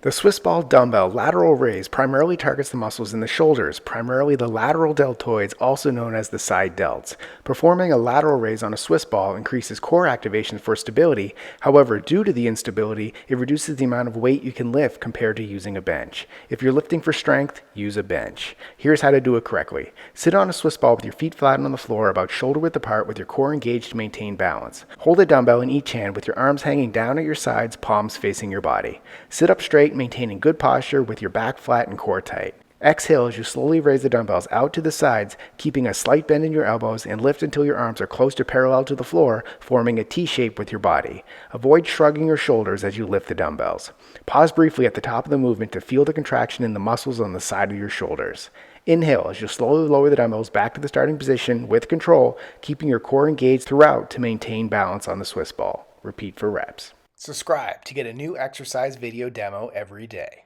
The Swiss ball dumbbell lateral raise primarily targets the muscles in the shoulders, primarily the lateral deltoids, also known as the side delts. Performing a lateral raise on a Swiss ball increases core activation for stability. However, due to the instability, it reduces the amount of weight you can lift compared to using a bench. If you're lifting for strength, use a bench. Here's how to do it correctly. Sit on a Swiss ball with your feet flat on the floor, about shoulder width apart, with your core engaged to maintain balance. Hold a dumbbell in each hand with your arms hanging down at your sides, palms facing your body. Sit up straight, maintaining good posture with your back flat and core tight. Exhale as you slowly raise the dumbbells out to the sides, keeping a slight bend in your elbows, and lift until your arms are close to parallel to the floor, forming a T shape with your body. Avoid shrugging your shoulders as you lift the dumbbells. Pause briefly at the top of the movement to feel the contraction in the muscles on the side of your shoulders. Inhale as you slowly lower the dumbbells back to the starting position with control, keeping your core engaged throughout to maintain balance on the Swiss ball. Repeat for reps. Subscribe to get a new exercise video demo every day.